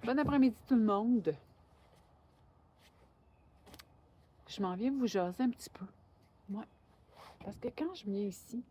Bon après-midi tout le monde. Je m'en viens vous jaser un petit peu. Ouais. Parce que quand je viens ici,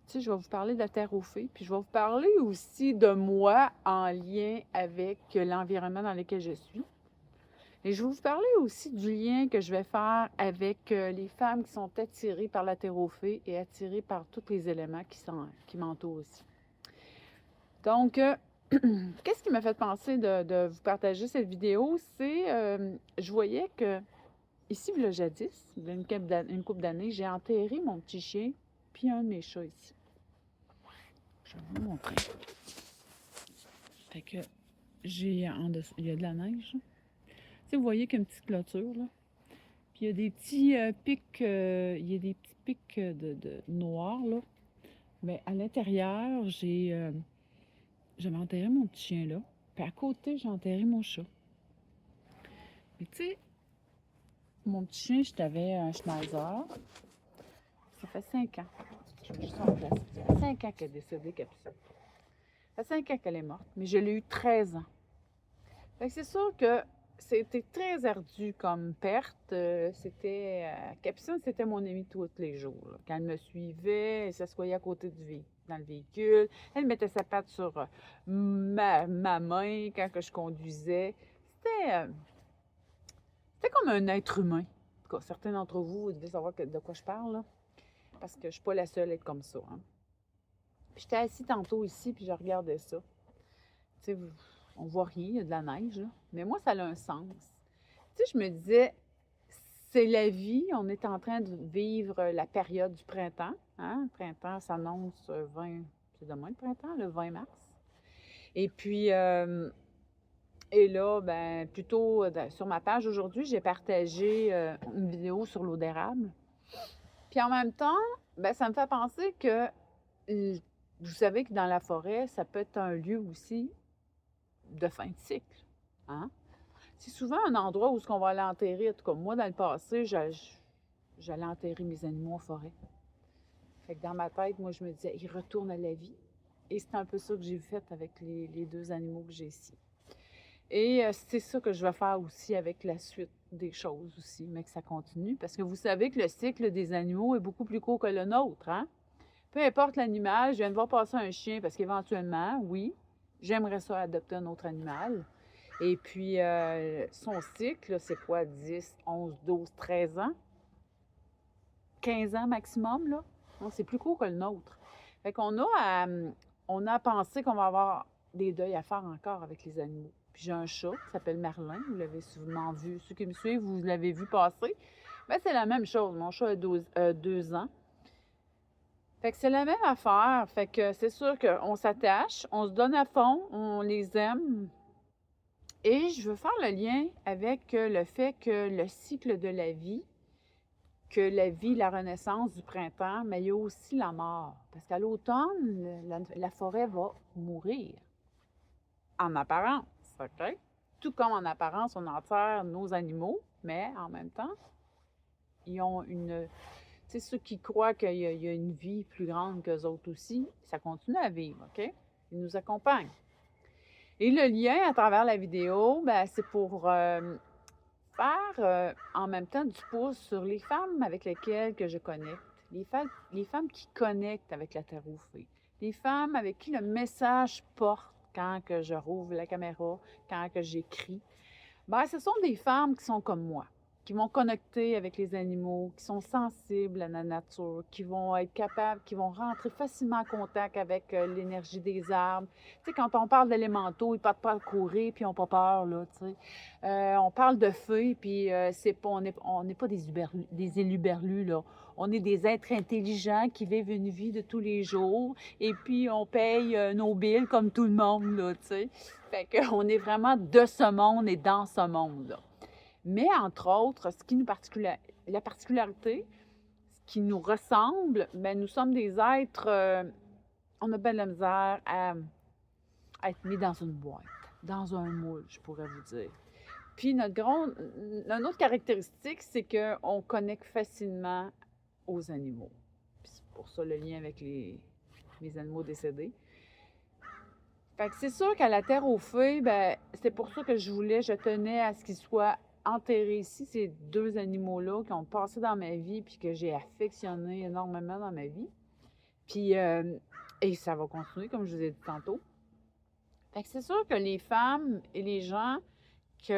tu sais, je vais vous parler de la terre aux fées, puis je vais vous parler aussi de moi en lien avec l'environnement dans lequel je suis. Et je vais vous parler aussi du lien que je vais faire avec les femmes qui sont attirées par la terre aux fées et attirées par tous les éléments qui m'entourent aussi. Donc, qu'est-ce qui m'a fait penser de vous partager cette vidéo? C'est, je voyais que ici, le jadis, il y a une couple d'années, j'ai enterré mon petit chien puis un de mes chats ici. Je vais vous montrer. Fait que j'ai en dessous, il y a de la neige. Tu sais, vous voyez qu'il y a une petite clôture, là. Puis il y a des petits pics, il y a des petits pics de noirs, là. Mais à l'intérieur, j'avais enterré mon petit chien là. Puis à côté, j'ai enterré mon chat. Et tu sais, mon petit chien, j'avais un Schnauzer. Ça fait 5 ans. Je vais juste en place. Ça fait 5 ans qu'elle est décédée, Capucine. Ça fait 5 ans qu'elle est morte, mais je l'ai eu 13 ans. Fait que c'est sûr que c'était très ardu comme perte. Capucine, c'était mon amie tous les jours, là. Quand elle me suivait, elle s'assoyait à côté dans le véhicule. Elle mettait sa patte sur ma main quand que je conduisais. C'était, euh, c'était comme un être humain. En tout cas, certains d'entre vous, vous devez savoir de quoi je parle, là, parce que je suis pas la seule à être comme ça, hein. Puis j'étais assise tantôt ici, puis je regardais ça. Tu sais, on voit rien, il y a de la neige, là. Mais moi, ça a un sens. Tu sais, je me disais, c'est la vie, on est en train de vivre la période du printemps. Hein? Le printemps s'annonce 20, c'est demain le printemps, le 20 mars. Et puis, et là, ben, plutôt sur ma page aujourd'hui, j'ai partagé une vidéo sur l'eau d'érable. Puis en même temps, ben, ça me fait penser que vous savez que dans la forêt, ça peut être un lieu aussi de fin de cycle. Hein? C'est souvent un endroit où on va aller enterrer. En tout cas, moi, dans le passé, j'allais enterrer mes animaux en forêt. Fait que dans ma tête, moi, je me disais, ils retournent à la vie. Et c'est un peu ça que j'ai fait avec les deux animaux que j'ai ici. Et c'est ça que je vais faire aussi avec la suite des choses aussi, mais que ça continue. Parce que vous savez que le cycle des animaux est beaucoup plus court que le nôtre, hein? Peu importe l'animal, je viens de voir passer un chien parce qu'éventuellement, oui, j'aimerais ça adopter un autre animal. Et puis, son cycle, c'est quoi? 10, 11, 12, 13 ans? 15 ans maximum, là? Non, c'est plus court que le nôtre. Fait qu'on on a pensé qu'on va avoir des deuils à faire encore avec les animaux. Puis j'ai un chat qui s'appelle Merlin. Vous l'avez sûrement vu. Ceux qui me suivent, vous l'avez vu passer. Ben, c'est la même chose. Mon chat a 2 ans. Fait que c'est la même affaire. Fait que c'est sûr qu'on s'attache, on se donne à fond, on les aime. Et je veux faire le lien avec le fait que le cycle de la vie, que la vie, la renaissance du printemps, mais il y a aussi la mort. Parce qu'à l'automne, la forêt va mourir. En apparence, OK? Tout comme en apparence, on enterre nos animaux, mais en même temps, ils ont une... Tu sais, ceux qui croient qu'il y a une vie plus grande qu'eux autres aussi, ça continue à vivre, OK? Ils nous accompagnent. Et le lien à travers la vidéo, ben, c'est pour faire en même temps du pouce sur les femmes avec lesquelles que je connecte, les femmes qui connectent avec la terre aux fées, les femmes avec qui le message porte quand que je rouvre la caméra, quand que j'écris. Ben, ce sont des femmes qui sont comme moi, qui vont connecter avec les animaux, qui sont sensibles à la nature, qui vont être capables, qui vont rentrer facilement en contact avec l'énergie des arbres. Tu sais, quand on parle d'élémentaux, ils partent pas à courir puis ils n'ont pas peur, là, tu sais. On parle de feu, puis on n'est pas des éluberlus, là. On est des êtres intelligents qui vivent une vie de tous les jours, et puis on paye nos billes comme tout le monde, là, tu sais. Fait qu'on est vraiment de ce monde et dans ce monde-là. Mais entre autres, la particularité, ce qui nous ressemble, ben, nous sommes des êtres, on a bien de la misère à être mis dans une boîte, dans un moule, je pourrais vous dire. Puis notre autre caractéristique, c'est qu'on connecte facilement aux animaux. Puis c'est pour ça le lien avec les animaux décédés. Fait que c'est sûr qu'à la terre aux feuilles, ben, c'est pour ça que je tenais à ce qu'ils soient enterrés ici, ces deux animaux-là qui ont passé dans ma vie puis que j'ai affectionné énormément dans ma vie. Puis, et ça va continuer, comme je vous ai dit tantôt. Fait que c'est sûr que les femmes et les gens qui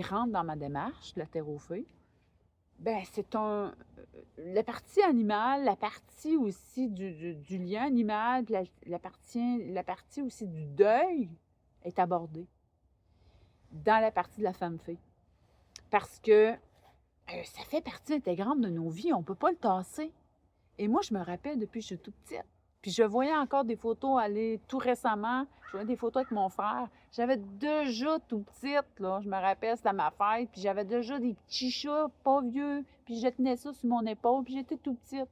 rentrent dans ma démarche de la terre aux feuilles, ben c'est la partie animale, la partie aussi du lien animal, puis la partie aussi du deuil est abordée dans la partie de la femme-fille. Parce que ça fait partie intégrante de nos vies, on ne peut pas le tasser. Et moi, je me rappelle depuis que je suis toute petite. Puis je voyais encore des photos aller tout récemment. Je voyais des photos avec mon frère. J'avais déjà tout petite, là. Je me rappelle, c'était à ma fête. Puis j'avais déjà des petits chats pas vieux. Puis je tenais ça sur mon épaule. Puis j'étais tout petite.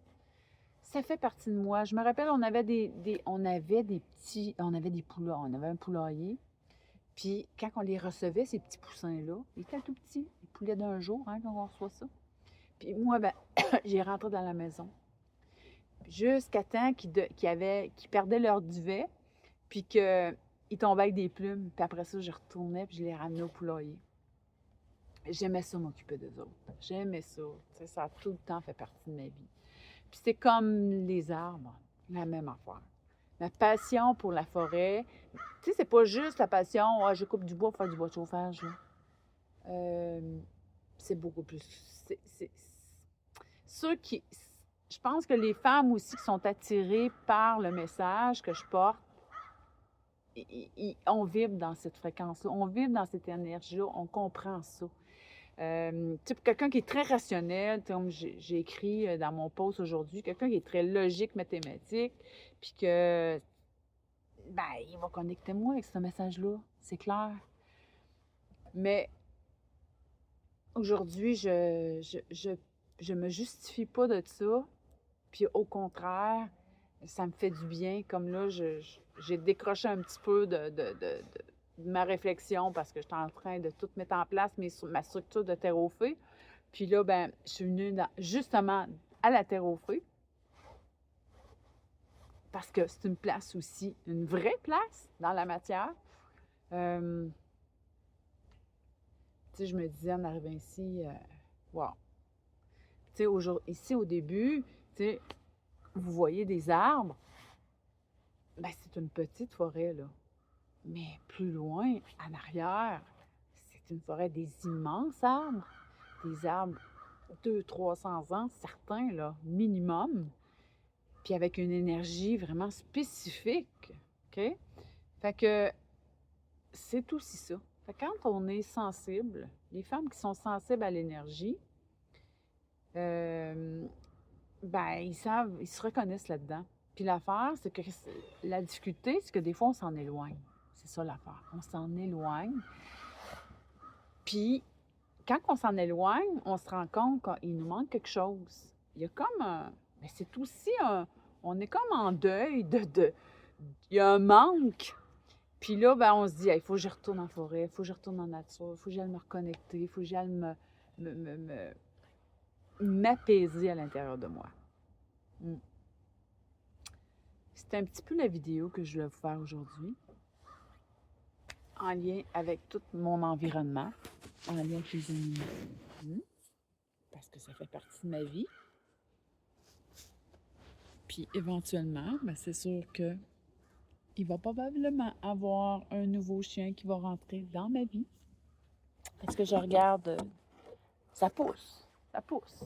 Ça fait partie de moi. Je me rappelle, on avait des poulards. On avait un poulailler. Puis quand on les recevait, ces petits poussins-là, ils étaient tout petits. Les poulets d'un jour, hein, quand on reçoit ça. Puis moi, ben, j'ai rentré dans la maison. Jusqu'à temps qu'ils perdaient leur duvet, puis qu'ils tombaient avec des plumes. Puis après ça, je retournais, puis je les ramenais au poulailler. J'aimais ça m'occuper d'eux autres. J'aimais ça. Tu sais, ça a tout le temps fait partie de ma vie. Puis c'est comme les arbres, la même affaire. Ma passion pour la forêt, tu sais, c'est pas juste la passion, je coupe du bois pour faire du bois de chauffage, là. C'est beaucoup plus. Ceux qui. Je pense que les femmes aussi qui sont attirées par le message que je porte, on vibre dans cette fréquence-là, on vibre dans cette énergie-là, on comprend ça. Tu sais, pour quelqu'un qui est très rationnel, comme j'ai écrit dans mon post aujourd'hui, quelqu'un qui est très logique, mathématique, puis que, ben, il va connecter moi avec ce message-là, c'est clair. Mais aujourd'hui, je me justifie pas de ça. Puis au contraire, ça me fait du bien. Comme là, j'ai décroché un petit peu de ma réflexion parce que j'étais en train de tout mettre en place, ma structure de terre aux fées. Puis là, ben, je suis venue justement à la terre aux fées parce que c'est une place aussi, une vraie place dans la matière. Tu sais, je me disais en arrivant ici, wow. Tu sais, ici au début, tu sais, vous voyez des arbres, ben, c'est une petite forêt, là. Mais plus loin, en arrière, c'est une forêt des immenses arbres. Des arbres 200-300 ans, certains, là, minimum. Puis avec une énergie vraiment spécifique. OK? Fait que c'est aussi ça. Fait que quand on est sensible, les femmes qui sont sensibles à l'énergie, ben, ils se reconnaissent là-dedans. Puis l'affaire, c'est que la difficulté, c'est que des fois, on s'en éloigne. C'est ça l'affaire. On s'en éloigne. Puis, quand on s'en éloigne, on se rend compte qu'il nous manque quelque chose. Il y a comme un... Mais c'est aussi un... On est comme en deuil il y a un manque. Puis là, ben, on se dit, il faut que je retourne en forêt, il faut que je retourne en nature, il faut que j'aille me reconnecter, il faut que j'aille m'apaiser à l'intérieur de moi. C'est un petit peu la vidéo que je voulais vous faire aujourd'hui, en lien avec tout mon environnement, en lien avec les animaux, parce que ça fait partie de ma vie. Puis éventuellement, ben, c'est sûr que il va probablement avoir un nouveau chien qui va rentrer dans ma vie. Parce que je regarde, ça pousse, ça pousse.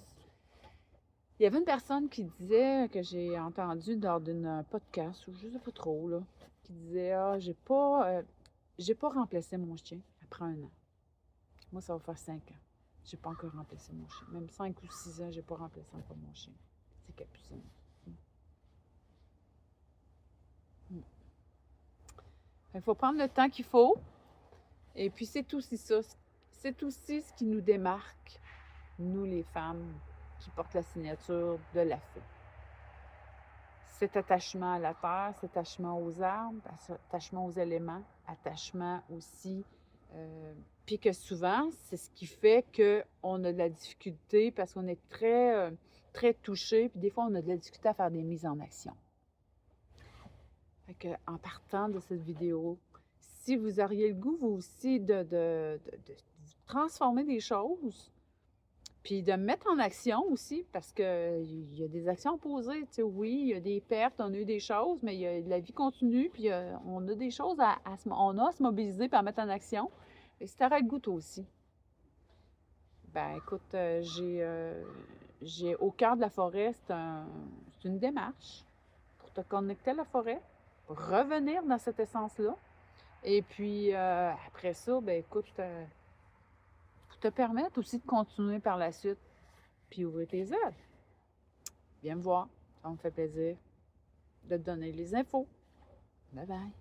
Il y avait une personne qui disait, que j'ai entendu lors d'un podcast, ou je ne sais pas trop, là, qui disait, j'ai pas remplacé mon chien après 1 an. Moi, ça va faire 5 ans. J'ai pas encore remplacé mon chien. Même 5 ou 6 ans, j'ai pas remplacé encore mon chien. C'est capucin. Il faut prendre le temps qu'il faut. Et puis, c'est aussi ça. C'est aussi ce qui nous démarque, nous, les femmes, qui portent la signature de la fée. Cet attachement à la terre, cet attachement aux arbres, cet attachement aux éléments, attachement aussi... puis que souvent, c'est ce qui fait qu'on a de la difficulté parce qu'on est très, très touché, puis des fois, on a de la difficulté à faire des mises en action. Fait que, en partant de cette vidéo, si vous auriez le goût, vous aussi, de transformer des choses, puis de me mettre en action aussi, parce qu'il y a des actions à poser. Tu sais, oui, il y a des pertes, on a eu des choses, mais la vie continue, puis on a des choses on a à se mobiliser et à mettre en action. Et si tu aurais le goût, toi aussi, ben écoute, j'ai au cœur de la forêt, c'est une démarche pour te connecter à la forêt, pour revenir dans cette essence-là. Et puis, après ça, ben écoute, pour te permettre aussi de continuer par la suite, puis ouvrir tes ailes. Viens me voir, ça me fait plaisir de te donner les infos. Bye bye.